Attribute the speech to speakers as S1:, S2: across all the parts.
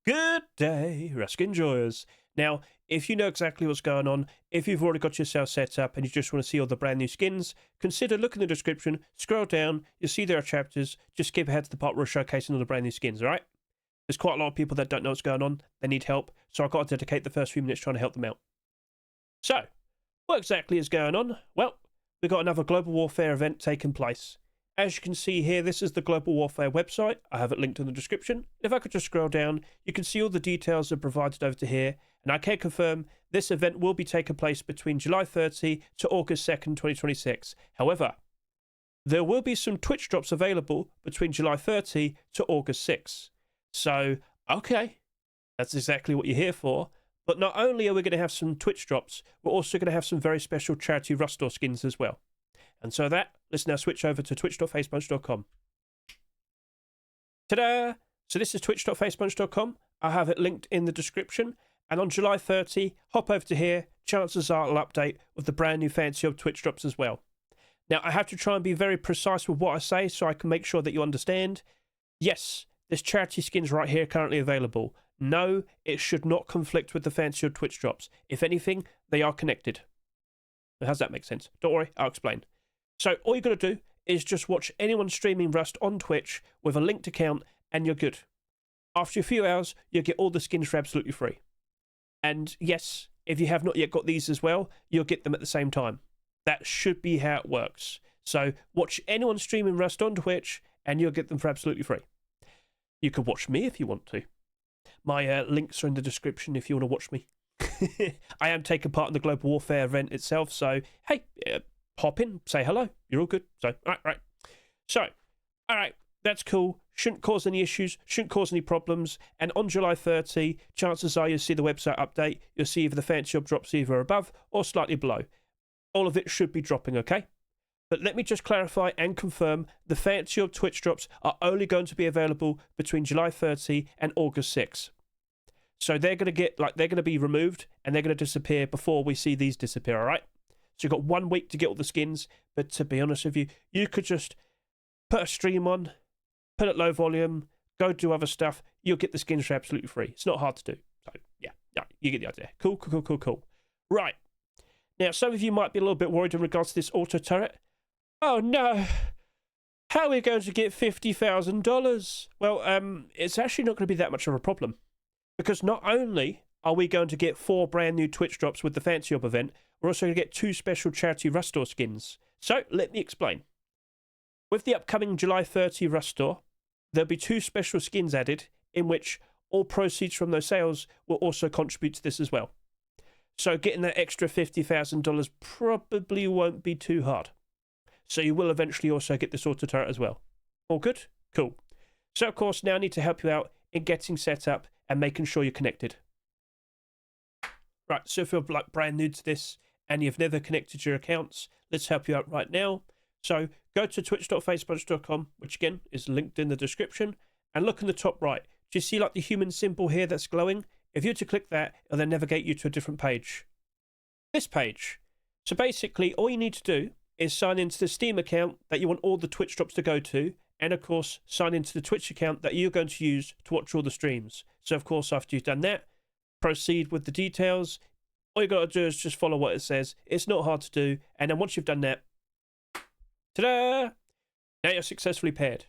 S1: Good day, Rusk enjoyers. Now, if you know exactly what's going on, if you've already got yourself set up and you just want to see all the brand new skins, consider looking in the description, scroll down, you'll see there are chapters, just skip ahead to the part where we're showcasing all the brand new skins, alright? There's quite a lot of people that don't know what's going on, they need help, so I've got to dedicate the first few minutes trying to help them out. So, what exactly is going on? Well, we've got another Global Warfare event taking place. As you can see here, this is the Global Warfare website. I have it linked in the description. If I could just scroll down, you can see all the details are provided over to here. And I can confirm this event will be taking place between July 30 to August 2nd, 2026. However, there will be some Twitch drops available between July 30 to August 6. So, okay, that's exactly what you're here for. But not only are we going to have some Twitch drops, we're also going to have some very special charity Rustor skins as well. And so let's now switch over to twitch.facepunch.com. Ta-da! So this is twitch.facepunch.com. I have it linked in the description. And on July 30, hop over to here. Chances are it'll update with the brand new fancy of Twitch drops as well. Now, I have to try and be very precise with what I say so I can make sure that you understand. Yes, there's charity skins right here currently available. No, it should not conflict with the fancy of Twitch drops. If anything, they are connected. How's that make sense? Don't worry, I'll explain. So all you've got to do is just watch anyone streaming Rust on Twitch with a linked account and you're good. After a few hours, you'll get all the skins for absolutely free. And yes, if you have not yet got these as well, you'll get them at the same time. That should be how it works. So watch anyone streaming Rust on Twitch and you'll get them for absolutely free. You can watch me if you want to. My links are in the description if you want to watch me. I am taking part in the Global Warfare event itself, so hey, hop in, say hello. You're all good. So, right. So, all right, that's cool. Shouldn't cause any issues, shouldn't cause any problems. And on July 30, chances are you'll see the website update. You'll see if the fancy job drops either above or slightly below. All of it should be dropping, okay? But let me just clarify and confirm the fancy job Twitch drops are only going to be available between July 30 and August 6. So they're going to be removed and they're going to disappear before we see these disappear, all right? So you've got 1 week to get all the skins, but to be honest with you, you could just put a stream on, put it low volume, go do other stuff, you'll get the skins for absolutely free. It's not hard to do. So, yeah, you get the idea. Cool. Right. Now, some of you might be a little bit worried in regards to this auto turret. Oh, no. How are we going to get $50,000? Well, it's actually not going to be that much of a problem. Because not only are we going to get 4 brand new Twitch drops with the Fancy Up event, we're also going to get 2 special charity Rustor skins. So, let me explain. With the upcoming July 30 Rustor, there'll be 2 special skins added, in which all proceeds from those sales will also contribute to this as well. So, getting that extra $50,000 probably won't be too hard. So, you will eventually also get this auto turret as well. All good? Cool. So, of course, now I need to help you out in getting set up and making sure you're connected. Right, so if you're brand new to this and you've never connected your accounts, let's help you out right now. So go to twitch.facepunch.com, which again is linked in the description, and look in the top right. Do you see the human symbol here that's glowing? If you were to click that, it'll then navigate you to a different page. This page. So basically, all you need to do is sign into the Steam account that you want all the Twitch drops to go to, and of course, sign into the Twitch account that you're going to use to watch all the streams. So of course, after you've done that, proceed with the details. All you got to do is just follow what it says. It's not hard to do. And then once you've done that, ta-da! Now you're successfully paired.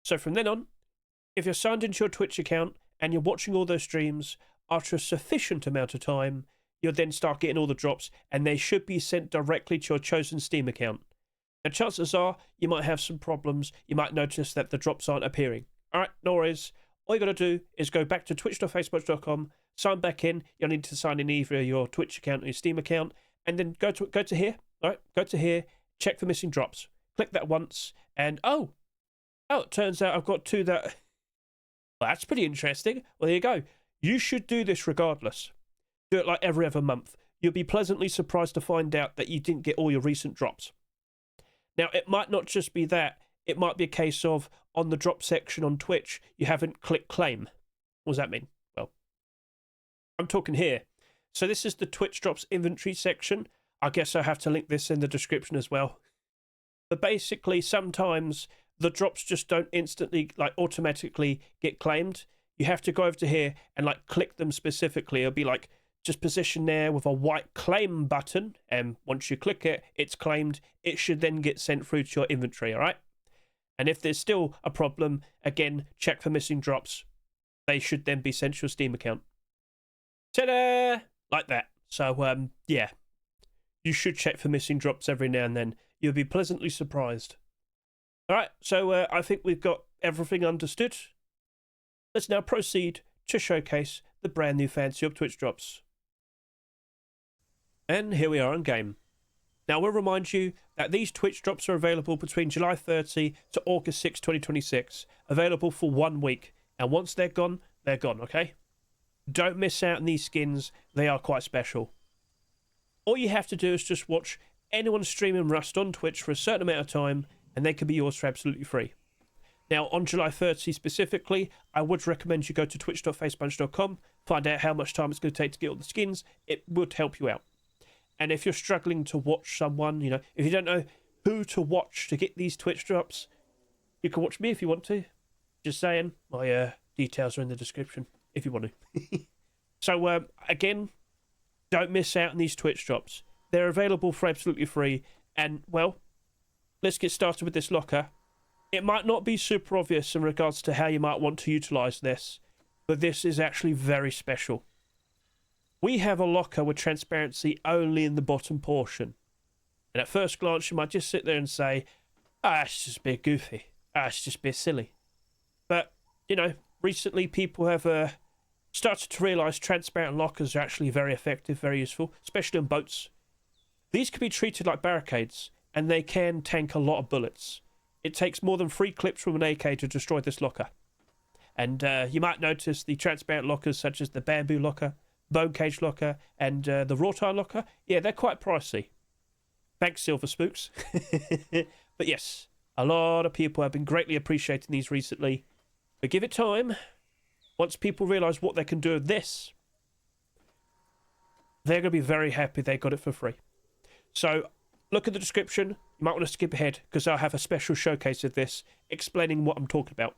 S1: So from then on, if you're signed into your Twitch account and you're watching all those streams, after a sufficient amount of time, you'll then start getting all the drops and they should be sent directly to your chosen Steam account. Now, chances are you might have some problems. You might notice that the drops aren't appearing. All right, no worries. All you got to do is go back to twitch.facebook.com, sign back in. You'll need to sign in either your Twitch account or your Steam account, and then go to here. All right, go to here, check for missing drops. Click that once, and oh, it turns out I've got 2 that. Well, that's pretty interesting. Well, there you go. You should do this regardless. Do it like every other month. You'll be pleasantly surprised to find out that you didn't get all your recent drops. Now, it might not just be that. It might be a case of, on the drop section on Twitch, you haven't clicked claim. What does that mean? Well, I'm talking here. So this is the Twitch drops inventory section. I guess I'll have to link this in the description as well. But basically, sometimes the drops just don't instantly, automatically get claimed. you have to go over to here and like click them specifically. It'll be like just positioned there with a white claim button, and once you click it, it's claimed. It should then get sent through to your inventory, all right? And if there's still a problem, again, check for missing drops. They should then be sent to your Steam account. Ta-da! Like that. So, yeah. You should check for missing drops every now and then. You'll be pleasantly surprised. All right, so I think we've got everything understood. Let's now proceed to showcase the brand new Fancy Up Twitch drops. And here we are on game. Now, we'll remind you that these Twitch drops are available between July 30 to August 6, 2026. Available for 1 week. And once they're gone, okay? Don't miss out on these skins. They are quite special. All you have to do is just watch anyone streaming Rust on Twitch for a certain amount of time, and they can be yours for absolutely free. Now, on July 30 specifically, I would recommend you go to twitch.facepunch.com, find out how much time it's going to take to get all the skins. It would help you out. And if you're struggling to watch someone, you know, if you don't know who to watch to get these Twitch drops, you can watch me if you want to. Just saying, my details are in the description if you want to. So, again, don't miss out on these Twitch drops. They're available for absolutely free. And, well, let's get started with this locker. It might not be super obvious in regards to how you might want to utilize this, but this is actually very special. We have a locker with transparency only in the bottom portion. And at first glance, you might just sit there and say, it's just a bit goofy. It's just a bit silly. But, you know, recently people have started to realise transparent lockers are actually very effective, very useful, especially on boats. These can be treated like barricades, and they can tank a lot of bullets. It takes more than 3 clips from an AK to destroy this locker. And you might notice the transparent lockers such as the bamboo locker, bone cage locker, and the wrought iron locker. Yeah, they're quite pricey. Thanks, Silver Spooks. But yes, a lot of people have been greatly appreciating these recently. But give it time. Once people realise what they can do with this, they're going to be very happy they got it for free. So, look at the description. You might want to skip ahead because I'll have a special showcase of this explaining what I'm talking about.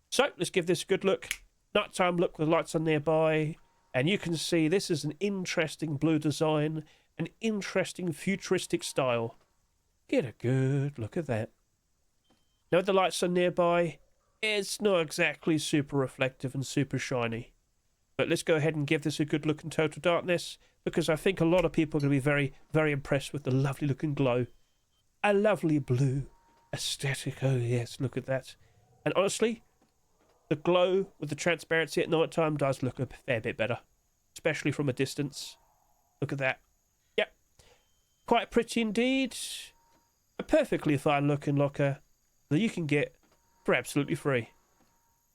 S1: So, let's give this a good look. Nighttime look with lights on nearby. And you can see this is an interesting blue design, an interesting futuristic style. Get a good look at that. Now with the lights on nearby, it's not exactly super reflective and super shiny. But let's go ahead and give this a good look in total darkness, because I think a lot of people are going to be very, very impressed with the lovely looking glow. A lovely blue aesthetic. Oh yes, look at that. And honestly, the glow with the transparency at night time does look a fair bit better, especially from a distance. Look at that. Yep. Quite pretty indeed. A perfectly fine looking locker that you can get for absolutely free.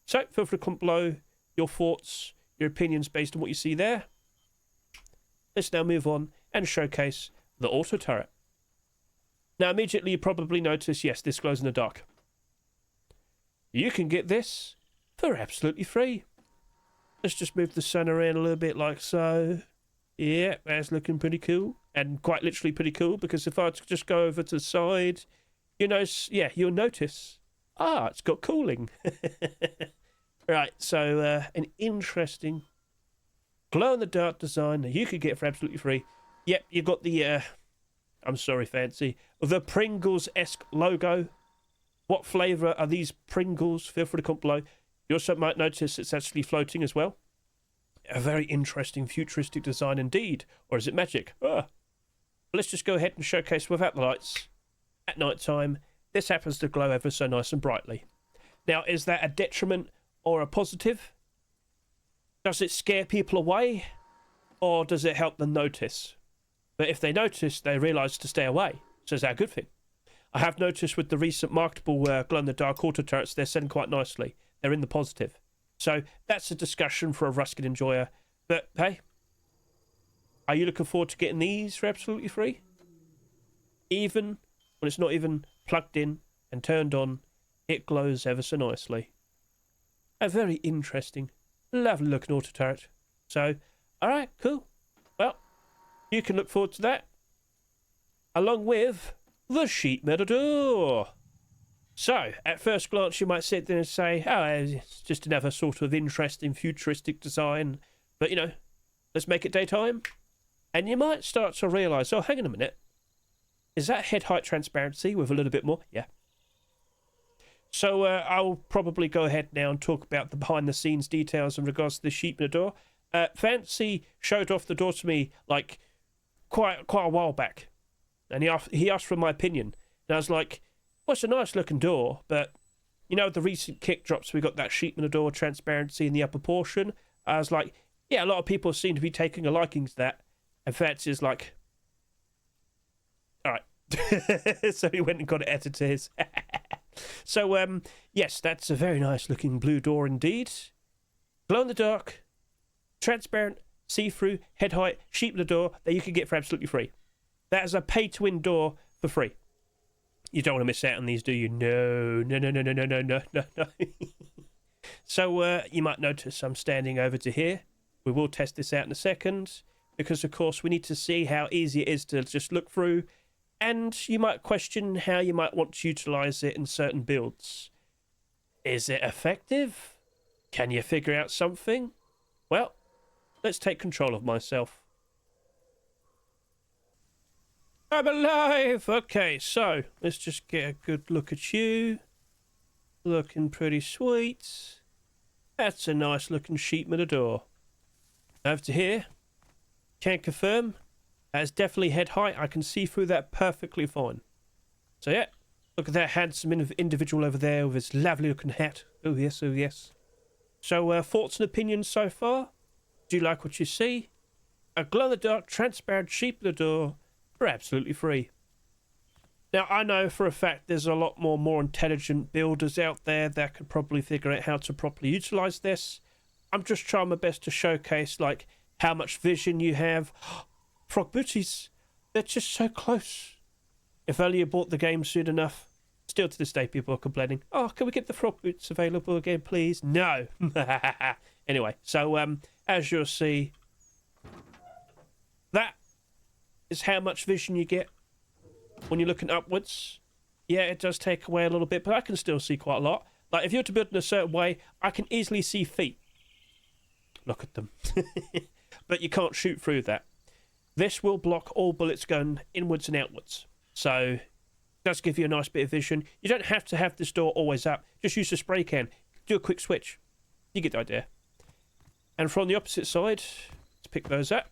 S1: So, feel free to comment below your thoughts, your opinions based on what you see there. Let's now move on and showcase the auto turret. Now, immediately you probably notice, yes, this glows in the dark. You can get this for absolutely free. Let's just move the sun around a little bit like so. Yeah, that's looking pretty cool. And quite literally pretty cool, because if I just go over to the side, you know, yeah, you'll notice, it's got cooling. Right, so an interesting glow-in-the-dark design that you could get for absolutely free. Yep, you got the, I'm sorry, fancy, the Pringles-esque logo. What flavour are these Pringles? Feel free to comment below. You also might notice it's actually floating as well. A very interesting futuristic design indeed. Or is it magic? Let's just go ahead and showcase without the lights. At night time, this happens to glow ever so nice and brightly. Now, is that a detriment or a positive? Does it scare people away? Or does it help them notice? But if they notice, they realise to stay away. So is that a good thing? I have noticed with the recent marketable glow-in-the-dark auto turrets, they're selling quite nicely. They're in the positive. So that's a discussion for a ruskin enjoyer. But hey, are you looking forward to getting these for absolutely free? Even when it's not even plugged in and turned on, it glows ever so nicely. A very interesting, lovely looking auto turret. So, alright, cool. Well, you can look forward to that. Along with the sheet metal door. So, at first glance, you might sit there and say, oh, it's just another sort of interesting futuristic design. But, let's make it daytime. And you might start to realise, oh, hang on a minute. Is that head height transparency with a little bit more? Yeah. So, I'll probably go ahead now and talk about the behind-the-scenes details in regards to the sheep in the door. Fancy showed off the door to me, like, quite a while back. And he asked for my opinion. And I was like, well, it's a nice looking door, but the recent kick drops, we got that sheep in the door transparency in the upper portion. I was like, yeah, a lot of people seem to be taking a liking to that. And Fancy's like, all right. So he went and got it edited. So, yes, that's a very nice looking blue door indeed. Glow in the dark, transparent, see-through, head height, sheep in the door that you can get for absolutely free. That is a pay-to-win door for free. You don't want to miss out on these, do you? No. So, you might notice I'm standing over to here. We will test this out in a second, because, of course, we need to see how easy it is to just look through, and you might question how you might want to utilise it in certain builds. Is it effective? Can you figure out something? Well, let's take control of myself. I'm alive! Okay, so let's just get a good look at you. Looking pretty sweet. That's a nice looking sheep with a door. Over to here. Can confirm. That's definitely head height. I can see through that perfectly fine. So yeah, look at that handsome individual over there with his lovely looking hat. Oh yes, oh yes. So thoughts and opinions so far? Do you like what you see? A glow-in-the-dark transparent sheep with a door. For absolutely free. Now, I know for a fact there's a lot more intelligent builders out there that could probably figure out how to properly utilise this. I'm just trying my best to showcase, like, how much vision you have. Frog booties, they're just so close. If only you bought the game soon enough. Still to this day, people are complaining, oh, can we get the frog boots available again, please? No. Anyway, so, as you'll see, that is how much vision you get when you're looking upwards. Yeah, it does take away a little bit, but I can still see quite a lot. Like, if you're to build in a certain way, I can easily see feet. Look at them. But you can't shoot through that. This will block all bullets going inwards and outwards. So, it does give you a nice bit of vision. You don't have to have this door always up. Just use the spray can. Do a quick switch. You get the idea. And from the opposite side, let's pick those up.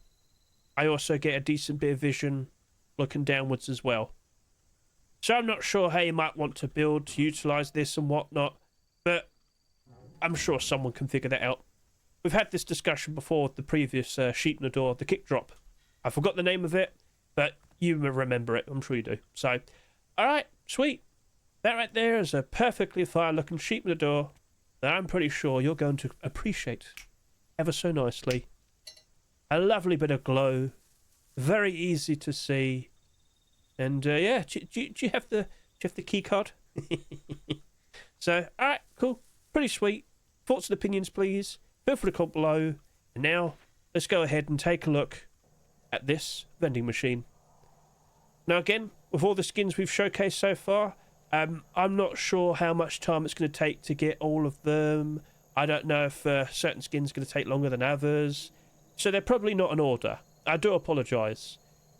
S1: I also get a decent bit of vision looking downwards as well. So I'm not sure how you might want to build to utilise this and whatnot, but I'm sure someone can figure that out. We've had this discussion before with the previous sheep in the door, the kick drop. I forgot the name of it, but you remember it, I'm sure you do. So, alright, sweet. That right there is a perfectly fine looking sheep in the door that I'm pretty sure you're going to appreciate ever so nicely. A lovely bit of glow, very easy to see, and yeah. Do you have the key card? So, all right, cool, pretty sweet. Thoughts and opinions, please. Feel free to comment below. And now, let's go ahead and take a look at this vending machine. Now, again, with all the skins we've showcased so far, I'm not sure how much time it's going to take to get all of them. I don't know if certain skins are going to take longer than others. So they're probably not in order. I do apologise.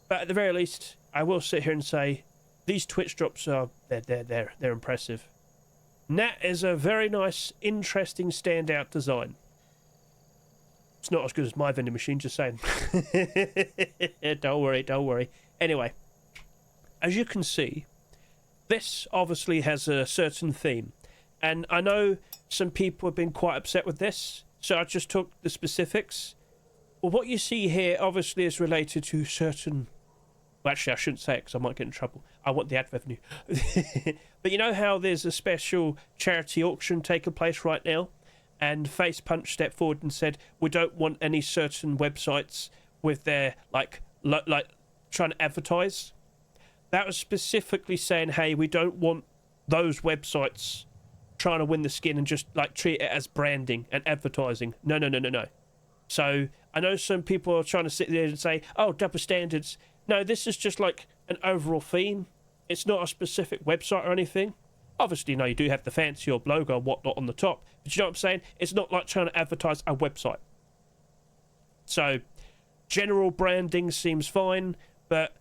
S1: But at the very least, I will sit here and say, these Twitch drops are, they're impressive. And that is a very nice, interesting, standout design. It's not as good as my vending machine, just saying. Don't worry. Anyway, as you can see, this obviously has a certain theme. And I know some people have been quite upset with this, so I just took the specifics. Well, what you see here obviously is related to certain... Well, actually, I shouldn't say it because I might get in trouble. I want the ad revenue. But you know how there's a special charity auction taking place right now? And Face Punch stepped forward and said, we don't want any certain websites with their, like trying to advertise. That was specifically saying, hey, we don't want those websites trying to win the skin and just, like, treat it as branding and advertising. No. So I know some people are trying to sit there and say, oh, double standards. No, this is just like an overall theme. It's not a specific website or anything. Obviously, you do have the fancy or logo and whatnot on the top, but you know what I'm saying? It's not like trying to advertise a website. So, general branding seems fine, but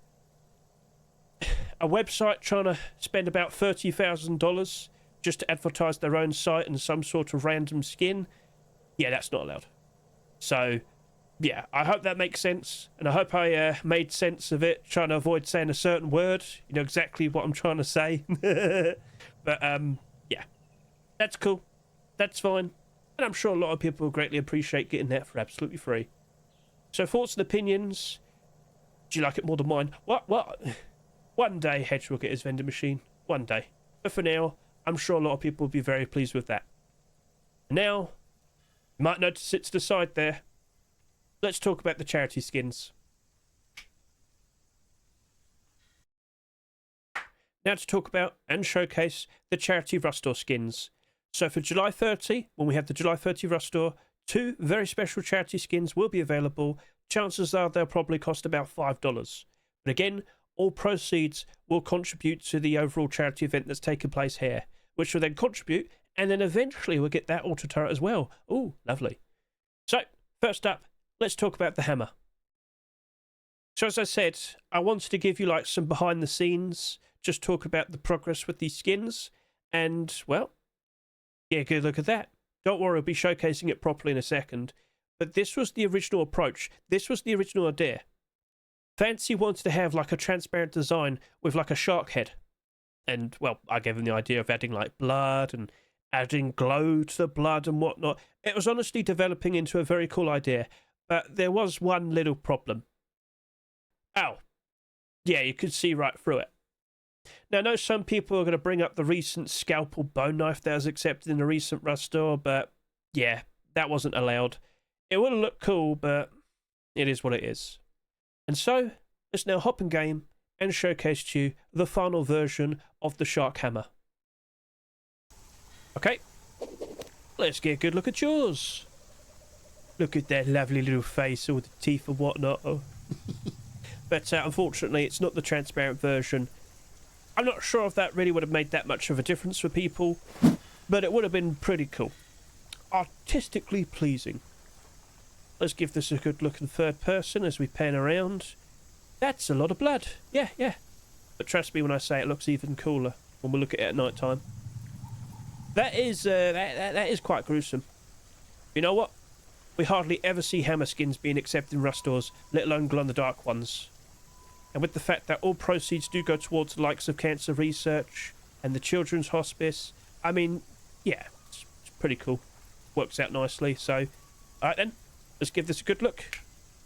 S1: a website trying to spend about $30,000 just to advertise their own site and some sort of random skin, yeah, that's not allowed. So, yeah, I hope that makes sense, and I hope I made sense of it, trying to avoid saying a certain word. You know exactly what I'm trying to say. But, yeah, that's cool. That's fine. And I'm sure a lot of people will greatly appreciate getting that for absolutely free. So, thoughts and opinions. Do you like it more than mine? What? One day, Hedge will get his vending machine. One day. But for now, I'm sure a lot of people will be very pleased with that. Now, you might notice it to the side there. Let's talk about the charity skins. Now to talk about and showcase the charity Rustore skins. So for July 30, when we have the July 30 Rustore, 2 very special charity skins will be available. Chances are they'll probably cost about $5. But again, all proceeds will contribute to the overall charity event that's taking place here, which will then contribute, and then eventually we'll get that auto turret as well. Ooh, lovely. So, first up, let's talk about the hammer. So as I said, I wanted to give you like some behind the scenes, just talk about the progress with these skins, and, well, yeah, good look at that. Don't worry, I'll be showcasing it properly in a second. But this was the original approach. This was the original idea. Fancy wanted to have like a transparent design with like a shark head. And, well, I gave them the idea of adding like blood and adding glow to the blood and whatnot. It was honestly developing into a very cool idea. But there was one little problem. Ow. Yeah, you could see right through it. Now, I know some people are going to bring up the recent scalpel bone knife that was accepted in a recent Rustore, but yeah, that wasn't allowed. It would have looked cool, but it is what it is. And so, let's now hop in game and showcase to you the final version of the Shark Hammer. Okay, let's get a good look at yours. Look at that lovely little face, all the teeth and whatnot. Oh. But unfortunately, it's not the transparent version. I'm not sure if that really would have made that much of a difference for people, but it would have been pretty cool. Artistically pleasing. Let's give this a good look in third person as we pan around. That's a lot of blood. Yeah. But trust me when I say it looks even cooler when we look at it at night time. That is that is quite gruesome. You know what? We hardly ever see hammer skins being accepted in Rustores, let alone glow-in-the-dark ones. And with the fact that all proceeds do go towards the likes of cancer research and the children's hospice, I mean, yeah, it's pretty cool. Works out nicely. So, alright then, let's give this a good look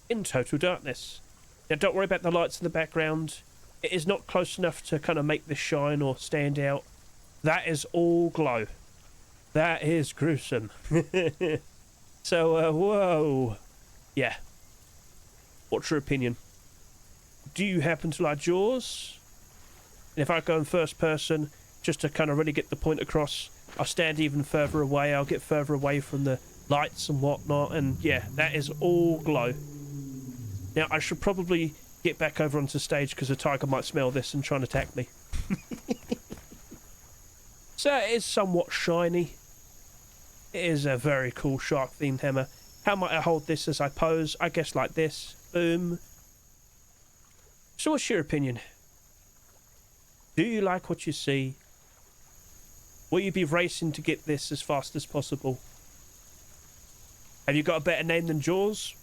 S1: in total darkness. Now, don't worry about the lights in the background. It is not close enough to kind of make this shine or stand out. That is all glow. That is gruesome. So, whoa. Yeah. What's your opinion? Do you happen to like yours? And if I go in first person, just to kind of really get the point across, I'll stand even further away. I'll get further away from the lights and whatnot. And yeah, that is all glow. Now, I should probably get back over onto stage because the tiger might smell this and try and attack me. So it is somewhat shiny. It is a very cool shark-themed hammer. How might I hold this as I pose? I guess like this. Boom. So what's your opinion? Do you like what you see? Will you be racing to get this as fast as possible? Have you got a better name than Jaws?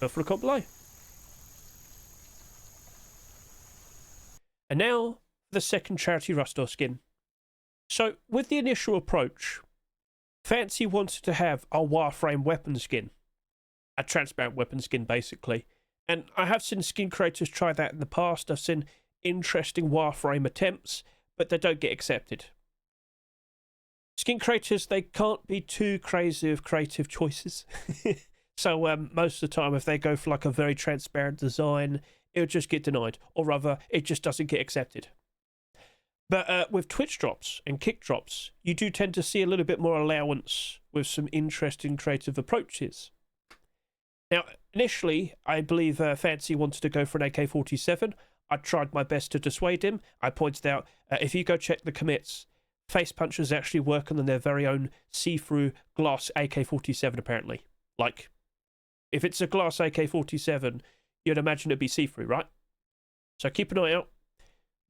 S1: Go for a comment below. And now, the second charity Rustore skin. So, with the initial approach, Fancy wanted to have a wireframe weapon skin. A transparent weapon skin, basically. And I have seen skin creators try that in the past. I've seen interesting wireframe attempts, but they don't get accepted. Skin creators, they can't be too crazy with creative choices. So most of the time, if they go for like a very transparent design, it'll just get denied. Or rather, it just doesn't get accepted. But with Twitch drops and kick drops, you do tend to see a little bit more allowance with some interesting creative approaches. Now, initially, I believe Fancy wanted to go for an AK-47. I tried my best to dissuade him. I pointed out, if you go check the commits, Face Punch is actually working on their very own see-through glass AK-47, apparently. Like, if it's a glass AK-47, you'd imagine it'd be see-through, right? So keep an eye out.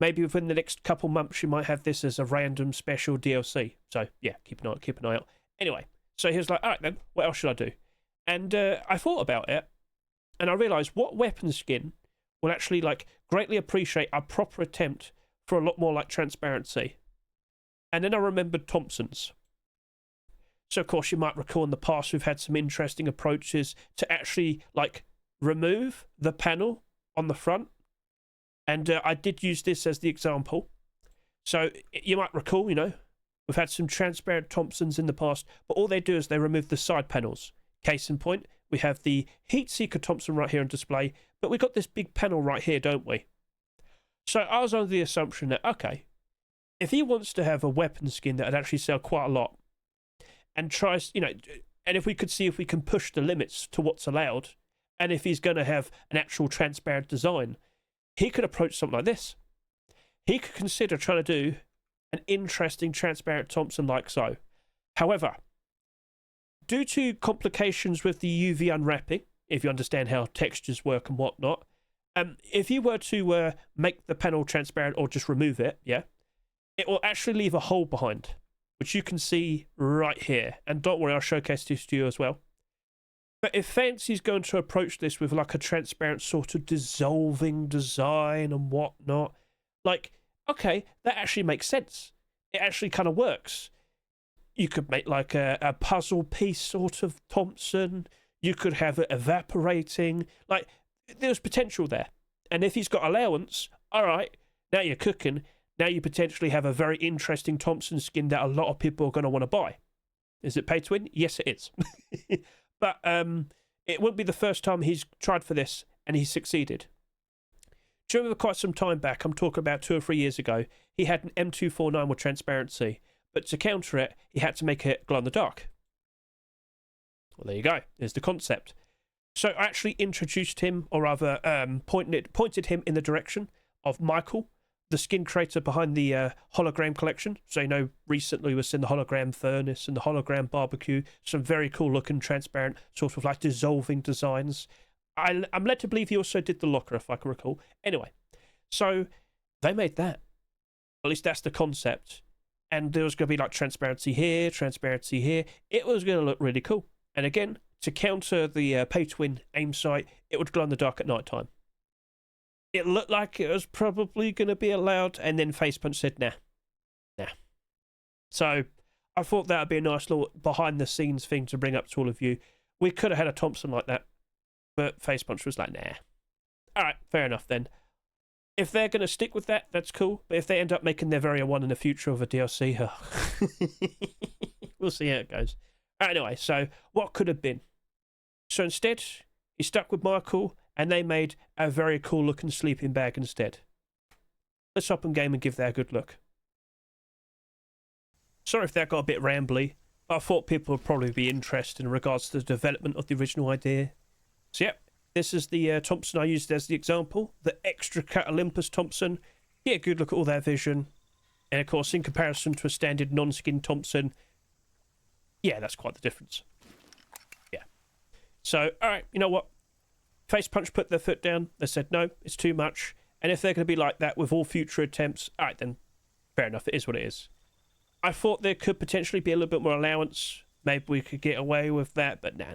S1: Maybe within the next couple months, you might have this as a random special DLC. So, yeah, keep an eye out. Anyway, so he was like, all right then, what else should I do? And I thought about it, and I realised what weapon skin will actually, like, greatly appreciate a proper attempt for a lot more, like, transparency. And then I remembered Thompson's. So, of course, you might recall in the past we've had some interesting approaches to actually, like, remove the panel on the front. And I did use this as the example. So, you might recall, you know, we've had some transparent Thompsons in the past, but all they do is they remove the side panels. Case in point, we have the Heat Seeker Thompson right here on display, but we've got this big panel right here, don't we? So I was under the assumption that, okay, if he wants to have a weapon skin that would actually sell quite a lot, and tries, you know, and if we could see if we can push the limits to what's allowed, and if he's going to have an actual transparent design, he could approach something like this. He could consider trying to do an interesting transparent Thompson like so. However, due to complications with the UV unwrapping, if you understand how textures work and whatnot, if you were to make the panel transparent or just remove it, yeah, it will actually leave a hole behind, which you can see right here. And don't worry, I'll showcase this to you as well. But if Fancy's going to approach this with like a transparent sort of dissolving design and whatnot, like, okay, that actually makes sense. It actually kind of works. You could make like a puzzle piece sort of Thompson. You could have it evaporating. Like, there's potential there. And if he's got allowance, all right, now you're cooking. Now you potentially have a very interesting Thompson skin that a lot of people are going to want to buy. Is it pay to win? Yes, it is. But it wouldn't be the first time he's tried for this and he's succeeded. Do you remember quite some time back, I'm talking about 2 or 3 years ago, he had an M249 with transparency, but to counter it, he had to make it glow in the dark. Well, there you go. There's the concept. So I actually introduced him, or rather pointed him in the direction of Michael, the skin creator behind the hologram collection. So, you know, recently we've seen the hologram furnace and the hologram barbecue, some very cool looking transparent sort of like dissolving designs. I'm led to believe he also did the locker, if I can recall. Anyway, so they made that. At least that's the concept. And there was going to be like transparency here, transparency here. It was going to look really cool. And again, to counter the pay-to-win aim sight, it would glow in the dark at night time. It looked like it was probably going to be allowed, and then Face Punch said, nah. So I thought that would be a nice little behind-the-scenes thing to bring up to all of you. We could have had a Thompson like that, but Face Punch was like, nah. All right, fair enough then. If they're going to stick with that, that's cool. But if they end up making their very own one in the future of a DLC, we'll see how it goes. Anyway, so what could have been? So instead, he stuck with Michael, and they made a very cool looking sleeping bag instead. Let's hop in game and give that a good look. Sorry if that got a bit rambly, but I thought people would probably be interested in regards to the development of the original idea. So yep, this is the Thompson I used as the example, the Extra Cut Olympus Thompson. Get a good look at all that vision. And of course, in comparison to a standard non-skin Thompson, yeah, that's quite the difference. Yeah. So, alright, you know what? Face Punch put their foot down. They said, no, it's too much. And if they're going to be like that with all future attempts, all right, then fair enough. It is what it is. I thought there could potentially be a little bit more allowance. Maybe we could get away with that, but no.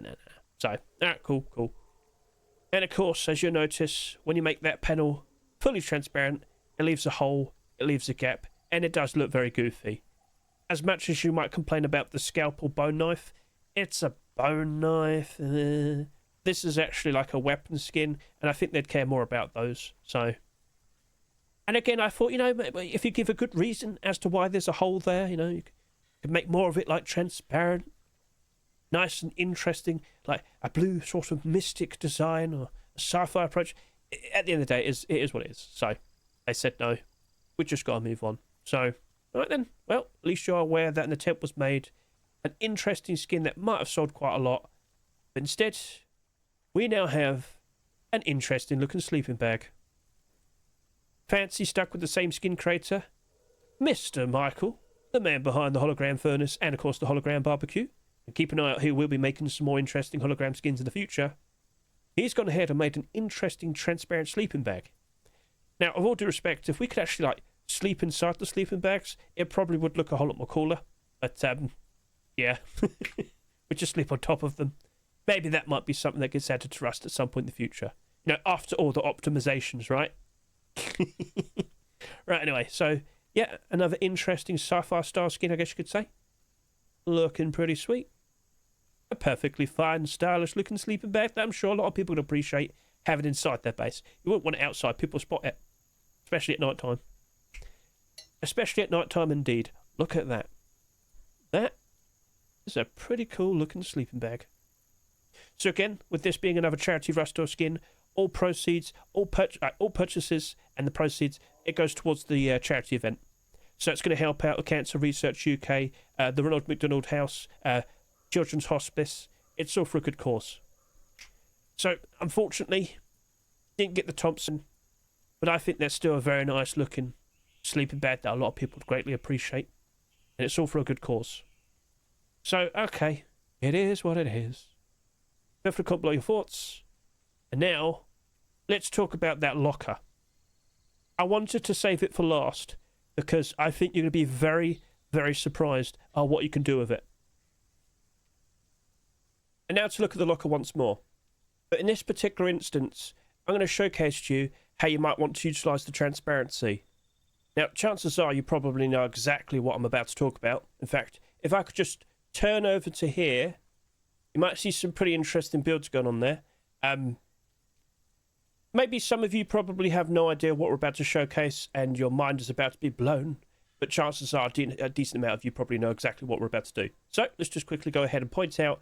S1: So, all right, cool. And of course, as you'll notice, when you make that panel fully transparent, it leaves a hole, it leaves a gap, and it does look very goofy. As much as you might complain about the scalpel bone knife, it's a bone knife. This is actually like a weapon skin, and I think they'd care more about those. So, and again, I thought, you know, if you give a good reason as to why there's a hole there, you know, you could make more of it like transparent, nice and interesting, like a blue sort of mystic design or a sci-fi approach. At the end of the day, it is what it is. So they said no. We just got to move on. So, all right then. Well, at least you're aware that an attempt was made. An interesting skin that might have sold quite a lot, but instead, we now have an interesting looking sleeping bag. Fancy stuck with the same skin creator, Mr. Michael, the man behind the hologram furnace and, of course, the hologram barbecue. And keep an eye out, he will be making some more interesting hologram skins in the future. He's gone ahead and made an interesting transparent sleeping bag. Now, of all due respect, if we could actually, like, sleep inside the sleeping bags, it probably would look a whole lot more cooler. But, yeah. We just sleep on top of them. Maybe that might be something that gets added to Rust at some point in the future. You know, after all the optimizations, right? Right, anyway, so, yeah, another interesting sci-fi style skin, I guess you could say. Looking pretty sweet. A perfectly fine, stylish looking sleeping bag that I'm sure a lot of people would appreciate having inside their base. You wouldn't want it outside, people spot it. Especially at night time. Especially at night time indeed. Look at that. That is a pretty cool looking sleeping bag. So again, with this being another charity Rust Store skin, all proceeds, all purchases and the proceeds, it goes towards the charity event. So it's going to help out the Cancer Research UK, the Ronald McDonald House, Children's Hospice. It's all for a good cause. So, unfortunately, didn't get the Thompson, but I think that's still a very nice looking sleeping bag that a lot of people would greatly appreciate. And it's all for a good cause. So, okay, it is what it is. Feel free to comment below your thoughts. And now, let's talk about that locker. I wanted to save it for last, because I think you're going to be very, very surprised at what you can do with it. And now to look at the locker once more. But in this particular instance, I'm going to showcase to you how you might want to utilise the transparency. Now, chances are you probably know exactly what I'm about to talk about. In fact, if I could just turn over to here, you might see some pretty interesting builds going on there. Maybe some of you probably have no idea what we're about to showcase and your mind is about to be blown. But chances are a decent amount of you probably know exactly what we're about to do. So let's just quickly go ahead and point out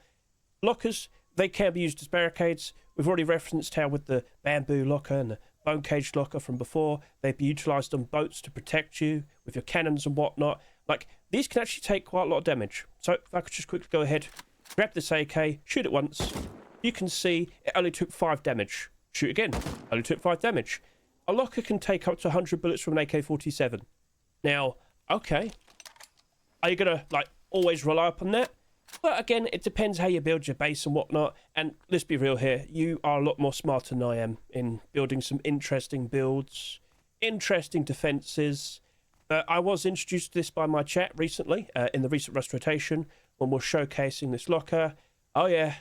S1: lockers. They can be used as barricades. We've already referenced how with the bamboo locker and the bone cage locker from before, they'd be utilised on boats to protect you with your cannons and whatnot. Like, these can actually take quite a lot of damage. So if I could just quickly go ahead, grab this AK, shoot it once. You can see it only took 5 damage. Shoot again, only took 5 damage. A locker can take up to 100 bullets from an AK-47. Now, okay, are you going to, like, always rely upon that? Well, again, it depends how you build your base and whatnot. And let's be real here, you are a lot more smarter than I am in building some interesting builds, interesting defences. I was introduced to this by my chat recently, in the recent Rust rotation, when we're showcasing this locker. Oh yeah,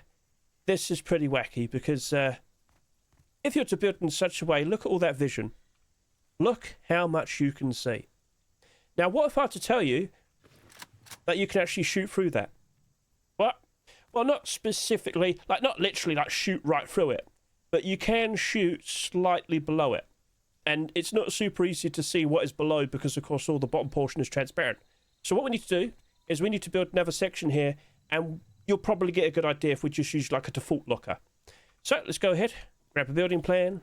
S1: this is pretty wacky, because if you're to build in such a way, look at all that vision. Look how much you can see. Now, what if I had to tell you that you can actually shoot through that? What? Well, not specifically, like not literally like shoot right through it, but you can shoot slightly below it. And it's not super easy to see what is below because, of course, all the bottom portion is transparent. So what we need to do is we need to build another section here, and you'll probably get a good idea if we just use like a default locker. So let's go ahead, grab a building plan,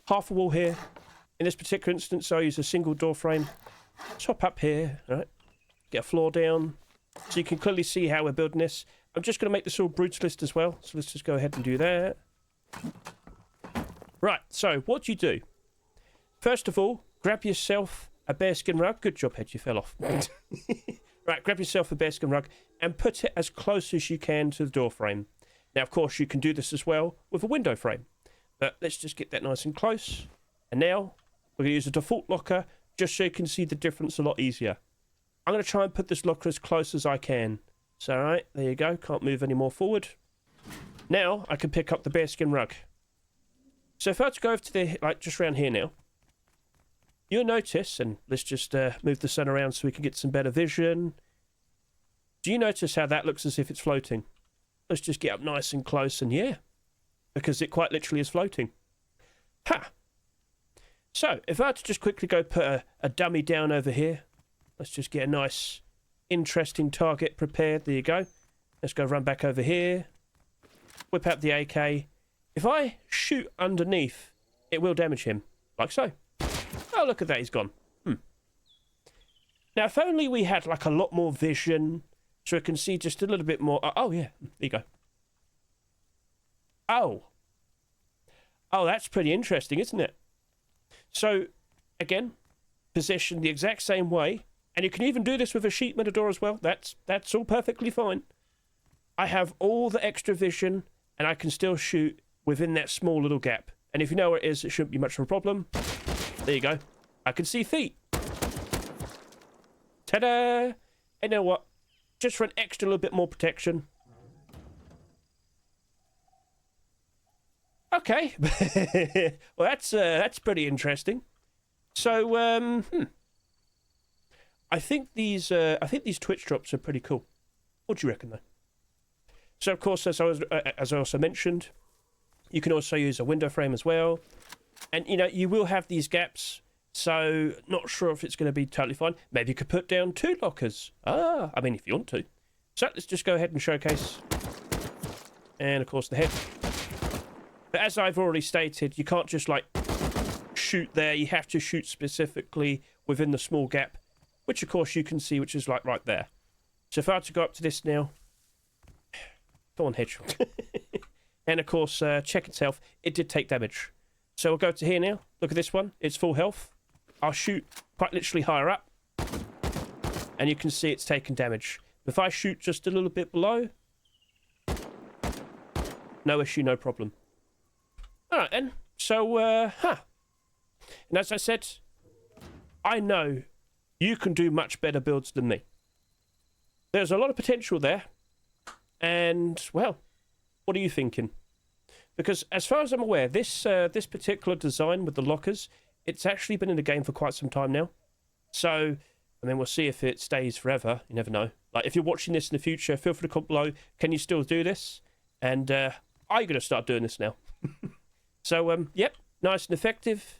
S1: half a wall here. In this particular instance, I'll use a single door frame. Top up here, all right? Get a floor down. So you can clearly see how we're building this. I'm just going to make this all brutalist as well. So let's just go ahead and do that. Right, so what do you do? First of all, grab yourself a bearskin rug. Good job, Hedge, you fell off. Right, grab yourself a bearskin rug and put it as close as you can to the door frame. Now, of course, you can do this as well with a window frame. But let's just get that nice and close. And now we're going to use a default locker just so you can see the difference a lot easier. I'm going to try and put this locker as close as I can. So, all right, there you go. Can't move any more forward. Now, I can pick up the bearskin rug. So if I were to go over to the, like, just around here now, you'll notice, and let's just move the sun around so we can get some better vision. Do you notice how that looks as if it's floating? Let's just get up nice and close, and yeah, because it quite literally is floating. Ha! So, if I had to just quickly go put a dummy down over here, let's just get a nice, interesting target prepared. There you go. Let's go run back over here. Whip out the AK. If I shoot underneath, it will damage him, like so. Oh, look at that, he's gone. Now, if only we had, like, a lot more vision, so we can see just a little bit more. Oh, yeah, there you go. Oh. Oh, that's pretty interesting, isn't it? So, again, positioned the exact same way. And you can even do this with a sheep matador as well. That's all perfectly fine. I have all the extra vision, and I can still shoot within that small little gap. And if you know where it is, it shouldn't be much of a problem. There you go. I can see feet. Ta-da! And you know what? Just for an extra little bit more protection. Okay. Well, that's pretty interesting. So, I think these Twitch drops are pretty cool. What do you reckon, though? So, of course, as I also mentioned, you can also use a window frame as well, and you know you will have these gaps. So, not sure if it's going to be totally fine. Maybe you could put down 2 lockers. I mean, if you want to. So, let's just go ahead and showcase, and of course the head. But as I've already stated, you can't just like shoot there. You have to shoot specifically within the small gap, which of course you can see, which is like right there. So if I had to go up to this now, go on, Hedge. And of course, check itself, it did take damage. So we'll go to here now. Look at this one, it's full health. I'll shoot quite literally higher up, and you can see it's taken damage. If I shoot just a little bit below, no issue, no problem. Alright then, so, and as I said, I know you can do much better builds than me. There's a lot of potential there, and, well, what are you thinking? Because as far as I'm aware, this particular design with the lockers, it's actually been in the game for quite some time now. So, I mean, we'll see if it stays forever, you never know. Like, if you're watching this in the future, feel free to comment below, can you still do this? And, are you going to start doing this now? So, yep, nice and effective.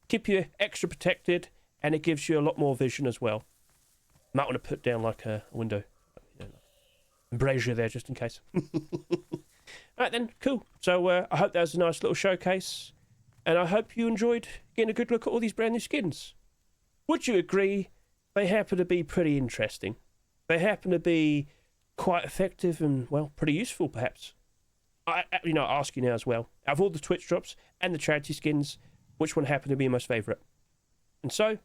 S1: Keep you extra protected, and it gives you a lot more vision as well. Might want to put down like a window, embrasure there just in case. Alright then, cool. So I hope that was a nice little showcase, and I hope you enjoyed getting a good look at all these brand new skins. Would you agree they happen to be pretty interesting? They happen to be quite effective and, well, pretty useful perhaps. I ask you now as well, out of all the Twitch drops and the charity skins, which one happened to be your most favourite? And so,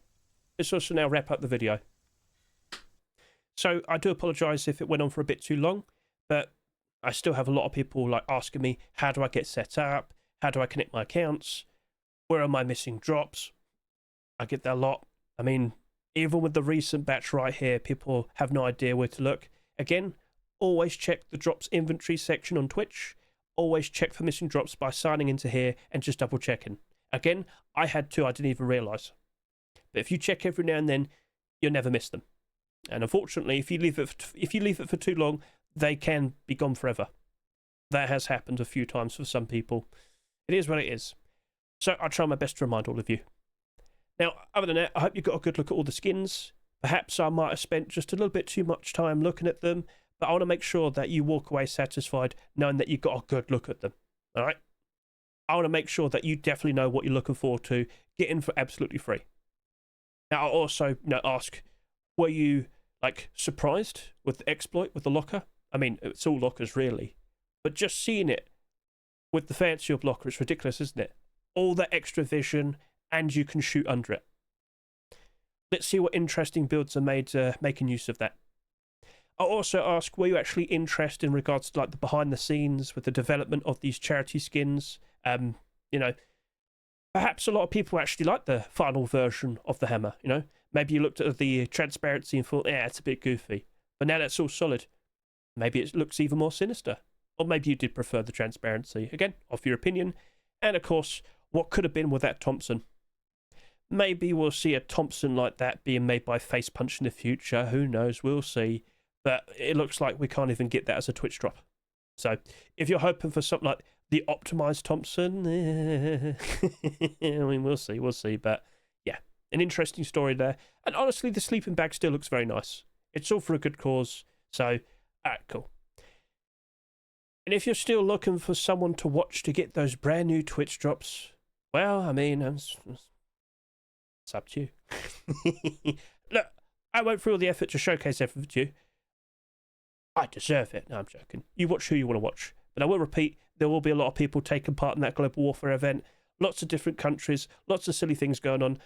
S1: let's also now wrap up the video. So, I do apologise if it went on for a bit too long, but I still have a lot of people like asking me, how do I get set up? How do I connect my accounts? Where are my missing drops? I get that a lot. I mean, even with the recent batch right here, people have no idea where to look. Again, always check the drops inventory section on Twitch. Always check for missing drops by signing into here and just double checking. Again, I had to, I didn't even realise. But if you check every now and then, you'll never miss them. And unfortunately, if you leave it for too long, they can be gone forever. That has happened a few times for some people. It is what it is. So I'll try my best to remind all of you. Now, other than that, I hope you got a good look at all the skins. Perhaps I might have spent just a little bit too much time looking at them, but I want to make sure that you walk away satisfied knowing that you got a good look at them. All right? I want to make sure that you definitely know what you're looking forward to. Get in for absolutely free. Now, I'll also ask, were you like surprised with the exploit with the locker? I mean, it's all lockers really, but just seeing it with the fancy of locker, it's ridiculous, isn't it? All that extra vision, and you can shoot under it. Let's see what interesting builds are made making use of that. I'll also ask, were you actually interested in regards to like the behind the scenes with the development of these charity skins? Perhaps a lot of people actually like the final version of the hammer, Maybe you looked at the transparency and thought, yeah, it's a bit goofy. But now that's all solid. Maybe it looks even more sinister. Or maybe you did prefer the transparency. Again, off your opinion. And of course, what could have been with that Thompson? Maybe we'll see a Thompson like that being made by Face Punch in the future. Who knows? We'll see. But it looks like we can't even get that as a Twitch drop. So if you're hoping for something like the optimized Thompson, I mean, we'll see. But yeah, an interesting story there. And honestly, the sleeping bag still looks very nice. It's all for a good cause. So, alright, cool. And if you're still looking for someone to watch to get those brand new Twitch drops, well, I mean, it's up to you. Look, I went through all the effort to showcase everything to you. I deserve it. No, I'm joking. You watch who you want to watch. But I will repeat, there will be a lot of people taking part in that global warfare event. Lots of different countries, lots of silly things going on.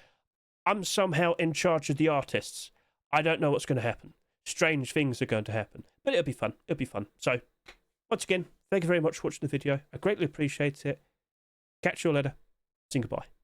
S1: I'm somehow in charge of the artists. I don't know what's going to happen. Strange things are going to happen, but it'll be fun. It'll be fun. So, once again, thank you very much for watching the video. I greatly appreciate it. Catch you all later. Say goodbye.